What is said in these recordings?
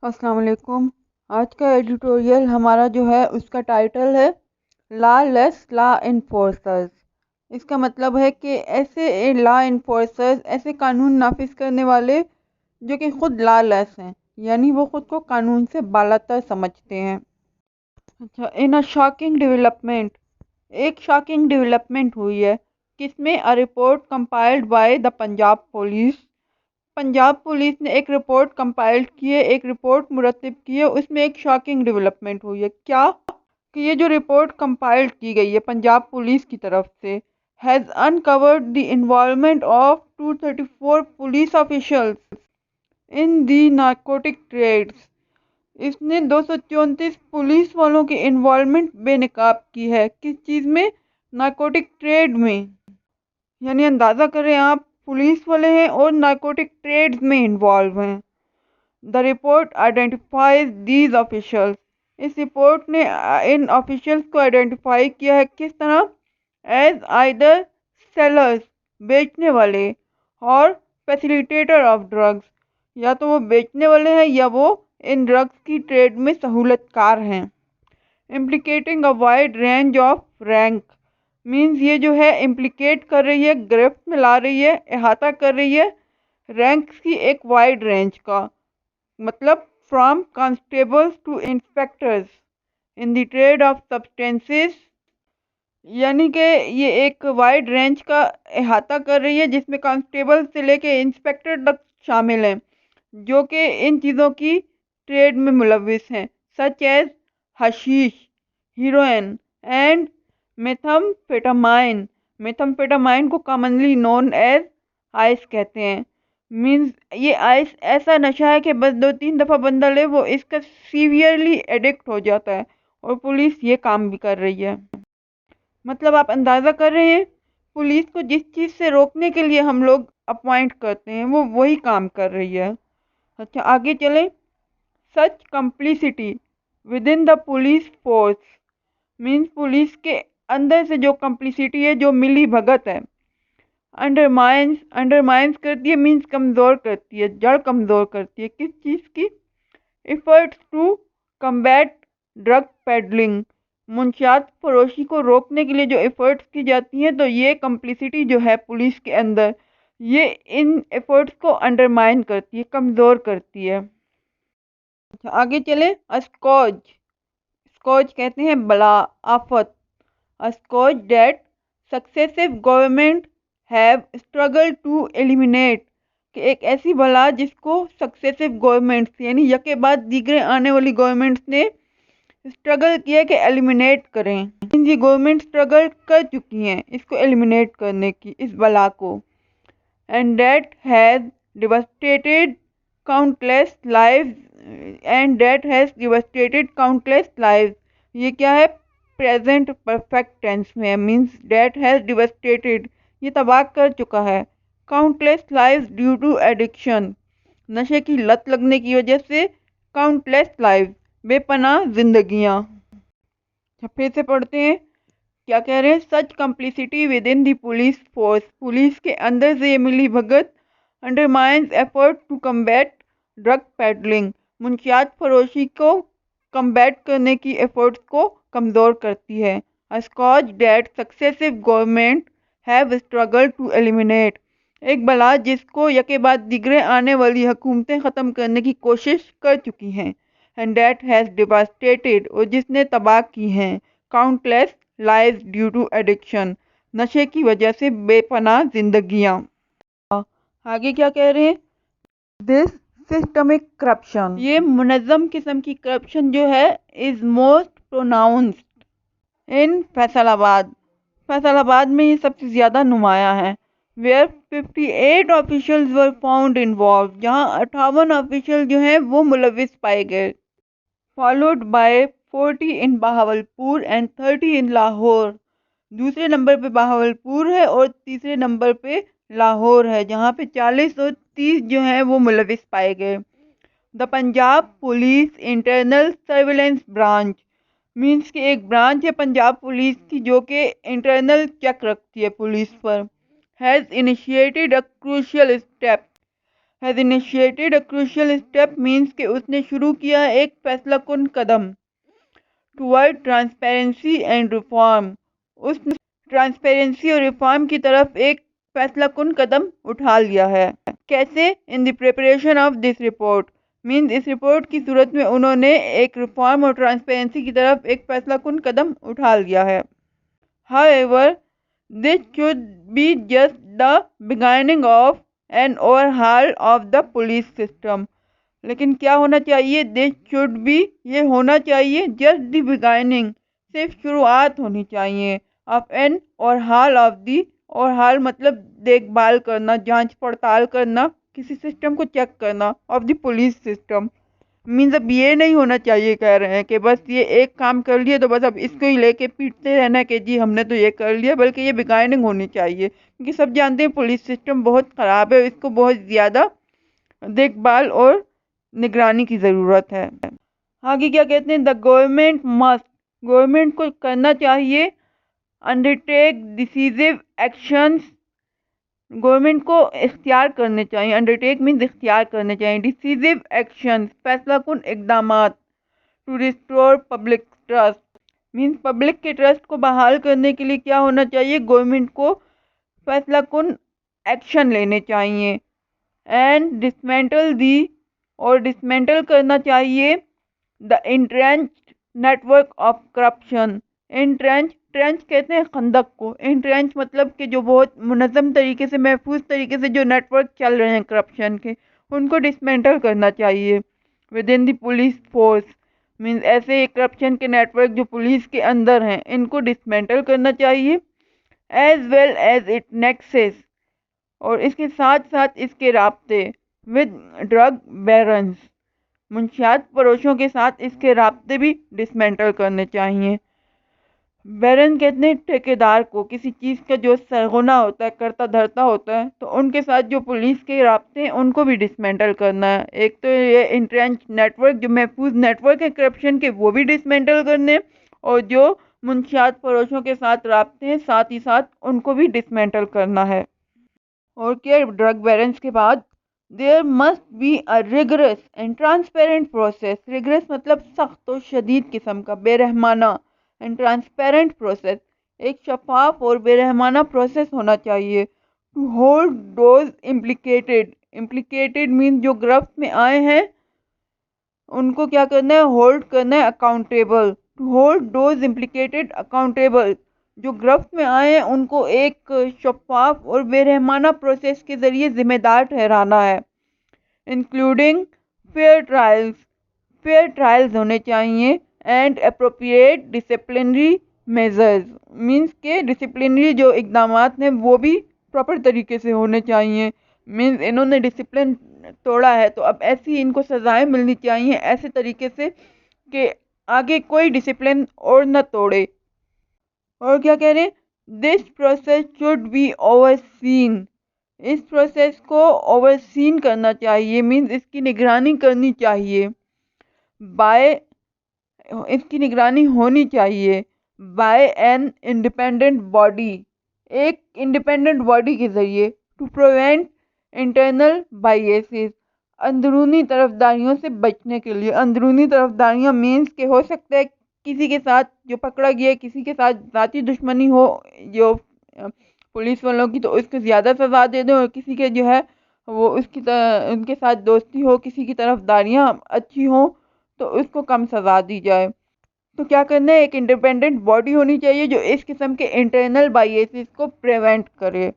السلام علیکم۔ آج کا ایڈیٹوریل ہمارا جو ہے اس کا ٹائٹل ہے لا لیس لا انفورسرز۔ اس کا مطلب ہے کہ ایسے لا انفورسرز، ایسے قانون نافذ کرنے والے جو کہ خود لا لیس ہیں، یعنی وہ خود کو قانون سے بالاتر سمجھتے ہیں۔ اچھا، ان شاکنگ ڈیولپمنٹ، ایک شاکنگ ڈیولپمنٹ ہوئی ہے کس میں report compiled by the Punjab police. Punjab police نے ایک رپورٹ کمپائل کی ہے، ایک رپورٹ مرتب کی ہے، اس میں ایک شاکنگ ڈیولپمنٹ ہوئی ہے۔ کیا کہ یہ جو رپورٹ کمپائل کی گئی ہے پنجاب پولیس کی طرف سے has incurred the involvement of 234 police officials in the narcotic trades. اس نے 234 پولیس والوں کی انوالومنٹ بے نقاب کی ہے، کس چیز میں؟ نارکوٹک ٹریڈ میں۔ یعنی اندازہ کریں آپ، پولیس والے ہیں اور نارکوٹک ٹریڈز میں انوالو ہیں۔ The report identifies these officials, اس رپورٹ نے ان آفیشلز کو آئیڈینٹیفائی کیا ہے کس طرح؟ ایز آئیدر سیلرز، بیچنے والے، اور فیسیلیٹیٹر آف ڈرگز، یا تو وہ بیچنے والے ہیں یا وہ ان ڈرگز کی ٹریڈ میں سہولت کار ہیں۔ Implicating a wide range of rank, means یہ جو ہے امپلیکیٹ کر رہی ہے، گرفت میں لا رہی ہے، احاطہ کر رہی ہے رینکس کی ایک وائڈ رینج کا، مطلب from constables to inspectors in the trade of substances, یعنی کہ یہ ایک وائڈ رینج کا احاطہ کر رہی ہے جس میں کانسٹیبل سے لے کے انسپیکٹر تک شامل ہیں جو کہ ان چیزوں کی ٹریڈ میں ملوث ہیں، سچ ایز حشیش، ہیروئن اینڈ میتھمفیٹامائن۔ میتھمفیٹامائن کو کامنلی نون ایز آئس کہتے ہیں۔ مینز یہ آئس ایسا نشہ ہے کہ بس 2-3 دفعہ بندہ لے وہ اس کا سیویئرلی ایڈکٹ ہو جاتا ہے، اور پولیس یہ کام بھی کر رہی ہے۔ مطلب آپ اندازہ کر رہے ہیں، پولیس کو جس چیز سے روکنے کے لیے ہم لوگ اپوائنٹ کرتے ہیں وہ وہی کام کر رہی ہے۔ اچھا آگے چلیں۔ Such complicity with in the police force, means police کے اندر سے جو کمپلیسٹی ہے، جو ملی بھگت ہے۔ انڈرمائنس کرتی ہے، مینز کمزور کرتی ہے، جڑ کمزور کرتی ہے کس چیز کی؟ Efforts to combat drug peddling, منشیات فروشی کو روکنے کے لیے جو ایفرٹس کی جاتی ہیں، تو یہ کمپلیسٹی جو ہے پولیس کے اندر، یہ ان ایفرٹس کو انڈرمائن کرتی ہے، کمزور کرتی ہے۔ آگے چلیں۔ اسکوج، اسکوج کہتے ہیں بلا، آفت۔ Scourge that successive government have struggle to eliminate, کہ ایک ایسی بلا جس کو سکسیسو گورنمنٹس یعنی یکے بعد دیگرے آنے والی گورنمنٹس نے اسٹرگل کیا کہ ایلیمینیٹ کریں۔ یہ گورنمنٹ اسٹرگل کر چکی ہیں اس کو ایلیمینیٹ کرنے کی، اس بلا کو۔ And that has devastated countless lives, and that has devastated countless lives, یہ کیا ہے؟ پریزنٹ پرفیکٹ ٹینس میں ہے، مینز دیٹ ہیز ڈیواسٹیٹڈ، یہ تباہ کر چکا ہے، countless lives due to addiction, نشے کی لت لگنے کی وجہ سے، کاؤنٹلیس لائفز، بے پناہ زندگیاں۔ پھر سے پڑھتے ہیں کیا کہہ رہے ہیں۔ Such complicity with in the police force, police کے اندر سے یہ ملی بھگت undermines effort to combat drug peddling, منشیات فروشی کو کمبیٹ کرنے کی ایفرٹس کو کمزور کرتی ہے۔ Scourge that successive government have struggle to eliminate, ایک بلا جس کو یکے بعد دیگرے آنے والی حکومتیں ختم کرنے کی کوشش کر چکی ہیں۔ اینڈ دیٹ ہیز ڈیواسٹیٹڈ، اور جس نے تباہ کی ہیں، countless lives due to addiction, نشے کی وجہ سے بے پناہ زندگیاں۔ آگے کیا کہہ رہے ہیں؟ دس سسٹمک کرپشن، یہ منظم قسم کی کرپشن جو ہے از موسٹ پروناؤنسڈ ان فیصل آباد، فیصل آباد میں یہ سب سے زیادہ نمایاں ہے۔ where 58 officials were found involved، جہاں 58 آفیشل جو ہیں وہ ملوث پائے گئے۔ followed by 40 in Bahawalpur and 30 in Lahore, دوسرے نمبر پہ بہاولپور ہے اور تیسرے نمبر پہ لاہور ہے، جہاں پہ 40 اور 30 جو ہیں وہ ملوث پائے گئے۔ The Punjab police internal surveillance branch, means کہ ایک برانچ ہے پنجاب پولیس کی جو کہ انٹرنل چیک رکھتی ہے police per. Has initiated a crucial step, has initiated a crucial step means کہ اس نے شروع کیا ایک فیصلہ کن قدم toward transparency and reform. اس نے ٹرانسپیرنسی اور ریفارم کی طرف ایک فیصلہ کن قدم اٹھا لیا ہے. کیسے؟ in the preparation of this report means اس رپورٹ کی صورت میں انہوں نے ایک ریفارم اور ٹرانسپیرنسی کی طرف ایک فیصلہ کن قدم اٹھا لیا ہے. However, this should be just the beginning of an overhaul of the police system. لیکن کیا ہونا چاہیے؟ this should be یہ ہونا چاہیے just the beginning صرف شروعات ہونی چاہیے of an overhaul of the overhaul مطلب دیکھ بھال کرنا، جانچ پڑتال کرنا، کسی سسٹم کو چیک کرنا of the police system. Means اب یہ نہیں ہونا چاہیے کہہ رہے ہیں کہ بس یہ ایک کام کر لیے تو بس اب اس کو ہی لے کے پیٹتے رہنا کہ جی ہم نے تو یہ کر لیا، بلکہ یہ بگائننگ ہونی چاہیے کیونکہ سب جانتے ہیں پولیس سسٹم بہت خراب ہے، اس کو بہت زیادہ دیکھ بھال اور نگرانی کی ضرورت ہے. آگے کیا کہتے ہیں؟ دا گورنمنٹ مسٹ گورنمنٹ کو کرنا چاہیے انڈرٹیک ڈیسیزو ایکشنز گورنمنٹ کو اختیار کرنے چاہیے. انڈرٹیک مینز اختیار کرنے چاہیے. ڈیسیزو ایکشنز فیصلہ کن اقدامات. To restore public trust means public کے ٹرسٹ کو بحال کرنے کے لیے کیا ہونا چاہیے؟ گورنمنٹ کو فیصلہ کن ایکشن لینے چاہیے. اینڈ ڈسمینٹل دی اور ڈسمینٹل کرنا چاہیے دا انٹرینچ نیٹ ورک آف کرپشن. ٹرینچ کہتے ہیں خندق کو. انٹرینچ مطلب کہ جو بہت منظم طریقے سے، محفوظ طریقے سے جو نیٹ ورک چل رہے ہیں کرپشن کے، ان کو ڈسمینٹل کرنا چاہیے. With in the police force means ایسے کرپشن کے نیٹ ورک جو پولیس کے اندر ہیں ان کو ڈسمینٹل کرنا چاہیے. As well as it nexus اور اس کے ساتھ ساتھ اس کے رابطے ود ڈرگ بیرنز منشیات فروشوں کے ساتھ اس کے رابطے بھی ڈسمینٹل کرنے چاہیے. بیرن کہتے ہیں ٹھیکیدار کو، کسی چیز کا جو سرغنہ ہوتا ہے، کرتا دھرتا ہوتا ہے، تو ان کے ساتھ جو پولیس کے رابطے ہیں ان کو بھی ڈسمینٹل کرنا ہے. ایک تو یہ انٹرینچ نیٹ ورک جو محفوظ نیٹ ورک ہے کرپشن کے وہ بھی ڈسمینٹل کرنے، اور جو منشیات فروشوں کے ساتھ رابطے ہیں ساتھ ہی ساتھ ان کو بھی ڈسمینٹل کرنا ہے. اور کیا ڈرگ بیرنس کے بعد there must be a rigorous and transparent process. rigorous مطلب سخت و شدید قسم کا، بے رحمانہ، and transparent process ایک شفاف اور بے رحمانہ پروسیس ہونا چاہیے. to hold those implicated means جو گرفت میں آئے ہیں ان کو کیا کرنا ہے؟ ہولڈ کرنا ہے accountable. to hold those implicated accountable جو گرفت میں آئے ہیں ان کو ایک شفاف اور بے رحمانہ پروسیس کے ذریعے ذمہ دار ٹھہرانا ہے. انکلوڈنگ فیئر ٹرائلز ہونے چاہیے and appropriate disciplinary measures means کہ ڈسپلنری جو اقدامات ہیں وہ بھی پراپر طریقے سے ہونے چاہیے. مینس انہوں نے ڈسپلن توڑا ہے تو اب ایسی ان کو سزائیں ملنی چاہیے ایسے طریقے سے کہ آگے کوئی ڈسپلن اور نہ توڑے. اور کیا کہہ رہے ہیں؟ This process should be overseen اس پروسیس کو اوور سین کرنا چاہیے مینز اس کی نگرانی کرنی چاہیے. اس کی نگرانی ہونی چاہیے بائی این انڈیپینڈنٹ باڈی ایک انڈیپینڈنٹ باڈی کے ذریعے. ٹو پریونٹ انٹرنل بائیسز اندرونی طرفداریوں سے بچنے کے لیے. اندرونی طرفداریاں مینس کہ ہو سکتا ہے کسی کے ساتھ جو پکڑا گیا کسی کے ساتھ ذاتی دشمنی ہو جو پولیس والوں کی تو اس کو زیادہ سزا دے دیں، اور کسی کے جو ہے وہ ان کے ساتھ دوستی ہو، کسی کی طرفداریاں اچھی ہوں تو اس کو کم سزا دی جائے. تو کیا کرنا ہے؟ ایک انڈیپینڈنٹ باڈی ہونی چاہیے جو اس قسم کے انٹرنل بائیسز کو پریونٹ کرے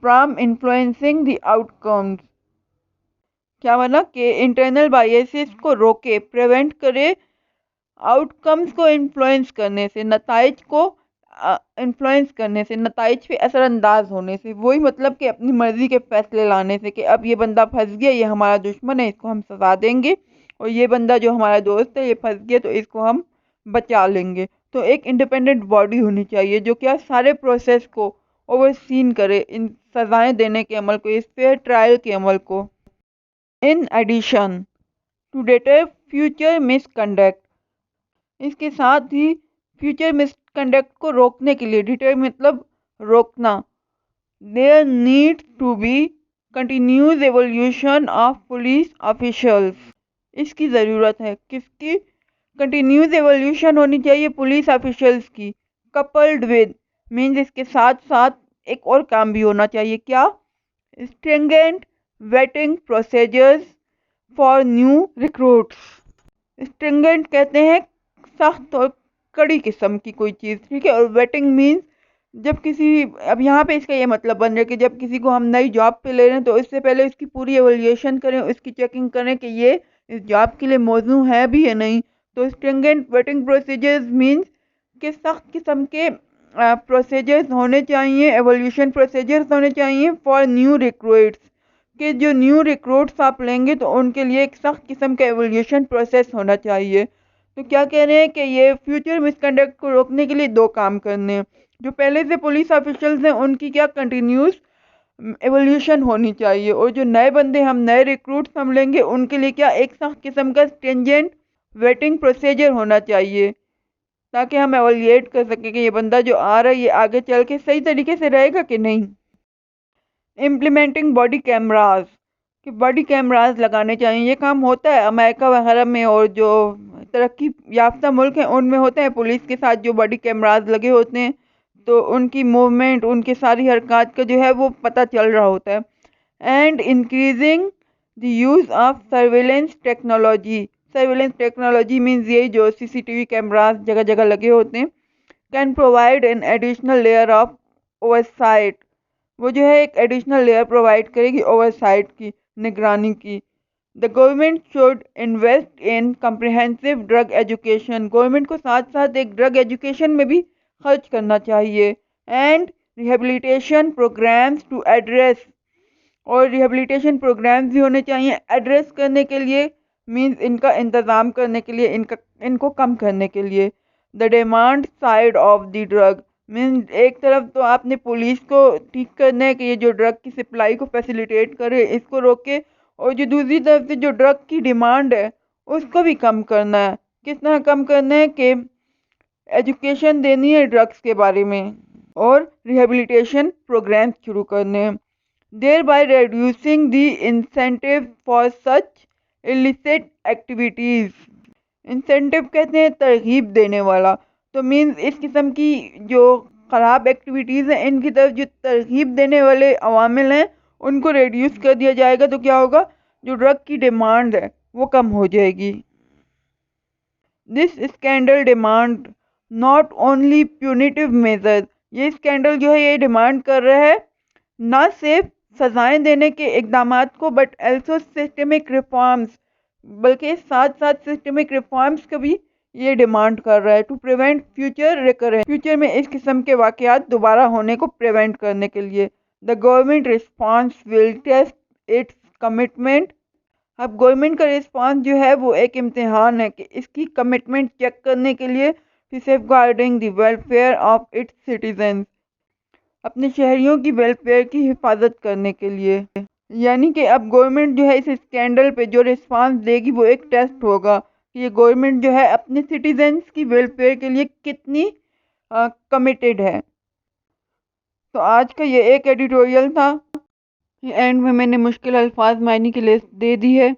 from influencing the out comes. کیا بنا کہ انٹرنل بائیسز کو روکے، پریونٹ کرے آؤٹ کمز کو انفلوئنس کرنے سے، نتائج کو انفلوئنس کرنے سے، نتائج پہ اثر انداز ہونے سے. وہی مطلب کہ اپنی مرضی کے فیصلے لانے سے کہ اب یہ بندہ پھنس گیا، یہ ہمارا دشمن ہے، اس کو ہم سزا دیں گے، اور یہ بندہ جو ہمارا دوست ہے یہ پھنس گیا تو اس کو ہم بچا لیں گے. تو ایک انڈیپینڈنٹ باڈی ہونی چاہیے جو کیا سارے پروسیس کو اوور سین کرے، ان سزائیں دینے کے عمل کو، اس فیئر ٹرائل کے عمل کو. In addition to deter future misconduct اس کے ساتھ ہی فیوچر مس کنڈکٹ کو روکنے کے لیے، ڈیٹر مطلب روکنا. There need to be continuous evaluation of police officials. اس کی ضرورت ہے. کس کی؟ کنٹینیوز ایولیوشن ہونی چاہیے پولیس آفیشلز کی. کپلڈ ود مینز اس کے ساتھ ساتھ ایک اور کام بھی ہونا چاہیے. کیا؟ Stringent vetting procedures for new recruits. Stringent کہتے ہیں سخت اور کڑی قسم کی کوئی چیز، ٹھیک ہے. اور ویٹنگ مینز جب کسی، اب یہاں پہ اس کا یہ مطلب بن رہا ہے کہ جب کسی کو ہم نئی جاب پہ لے رہے ہیں تو اس سے پہلے اس کی پوری ایولیوشن کریں، اس کی چیکنگ کریں کہ یہ اس جاب کے لیے موزوں ہے بھی یا نہیں. تو اسٹرنگنٹ ویٹنگ پروسیجرز مینز کہ سخت قسم کے پروسیجرز ہونے چاہیے، ایولیوشن پروسیجرز ہونے چاہیے فار نیو ریکروٹس، کہ جو نیو ریکروٹس آپ لیں گے تو ان کے لیے ایک سخت قسم کا ایولیوشن پروسیس ہونا چاہیے. تو کیا کہہ رہے ہیں کہ یہ فیوچر مس کنڈکٹ کو روکنے کے لیے دو کام کرنے ہیں. جو پہلے سے پولیس آفیشلز ہیں ان کی کیا کنٹینیوس ایولیوشن ہونی چاہیے، اور جو نئے بندے ہم نئے ریکروٹس ہم لیں گے ان کے لیے کیا ایک سخت قسم کا اسٹرنجنٹ ویٹنگ پروسیجر ہونا چاہیے، تاکہ ہم ایولیٹ کر سکیں کہ یہ بندہ جو آ رہا ہے یہ آگے چل کے صحیح طریقے سے رہے گا کہ نہیں. امپلیمنٹنگ باڈی کیمراز، کہ باڈی کیمراز لگانے چاہیے. یہ کام ہوتا ہے امریکہ وغیرہ میں، اور جو ترقی یافتہ ملک ہیں ان میں ہوتے ہیں. پولیس کے ساتھ جو باڈی کیمراز لگے ہوتے ہیں تو ان کی موومنٹ، ان کی ساری حرکات کا جو ہے وہ پتہ چل رہا ہوتا ہے. And increasing the use of surveillance technology. Surveillance technology means یہی جو CCTV کیمراز جگہ جگہ لگے ہوتے ہیں. Can provide an additional layer of oversight. وہ جو ہے ایک ایڈیشنل لیئر پرووائڈ کرے گی اوور سائٹ کی، نگرانی کی. The government should invest in comprehensive drug education. Government کو ساتھ ساتھ ایک ڈرگ ایجوکیشن میں بھی خرچ کرنا چاہیے. And rehabilitation programmes to address. اور ریہیبلیٹیشن پروگرامز بھی ہونے چاہیے ایڈریس کرنے کے لیے، مینز ان کا انتظام کرنے کے لیے، ان کو کم کرنے کے لیے. The demand side of the drug menace ایک طرف تو آپ نے پولیس کو ٹھیک کرنا ہے کہ یہ جو ڈرگ کی سپلائی کو فیسیلیٹیٹ کرے، اس کو روکے، اور جو دوسری طرف سے جو ڈرگ کی ڈیمانڈ ہے اس کو بھی کم کرنا ہے. کس طرح کم کرنا ہے؟ کہ ایجوکیشن دینی ہے ڈرگس کے بارے میں اور ریہیبلیٹیشن پروگرام شروع کرنے ہیں. There by reducing the incentive for such illicit activities. Incentive کہتے ہیں ترغیب دینے والا. تو مینز اس قسم کی جو خراب ایکٹیویٹیز ہیں ان کی طرف جو ترغیب دینے والے عوامل ہیں ان کو ریڈیوس کر دیا جائے گا. تو کیا ہوگا؟ جو ڈرگ کی ڈیمانڈ ہے وہ کم ہو جائے گی. This scandal demand not only punitive measure. یہ اسکینڈل جو ہے یہ ڈیمانڈ کر رہا ہے نہ صرف سزائیں دینے کے اقدامات کو، بٹ ایلسو سسٹمک ریفارمز، بلکہ ساتھ ساتھ سسٹمک ریفارمز کا بھی یہ ڈیمانڈ کر رہا ہے. To prevent future recurrence. Future میں اس قسم کے واقعات دوبارہ ہونے کو پریونٹ کرنے کے لیے. The government response will test its commitment. اب گورنمنٹ کا ریسپانس جو ہے وہ ایک امتحان ہے کہ اس کی کمٹمنٹ چیک کرنے کے لیے safeguarding the welfare of its citizens. اپنے شہریوں کی ویلفیئر کی حفاظت کرنے کے لیے. یعنی کہ اب گورنمنٹ جو ہے اس اسکینڈل پہ جو ریسپانس دے گی وہ ایک ٹیسٹ ہوگا کہ یہ گورنمنٹ جو ہے اپنے سٹیزنز کی ویلفیئر کے لیے کتنی کمیٹیڈ ہے. تو آج کا یہ ایک ایڈیٹوریل تھا. اینڈ میں نے مشکل الفاظ معنی کی لسٹ دے دی ہے.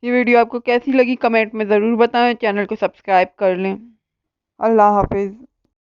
یہ ویڈیو آپ کو کیسی لگی کمنٹ میں ضرور بتائیں. چینل کو سبسکرائب کر لیں. اللہ حافظ.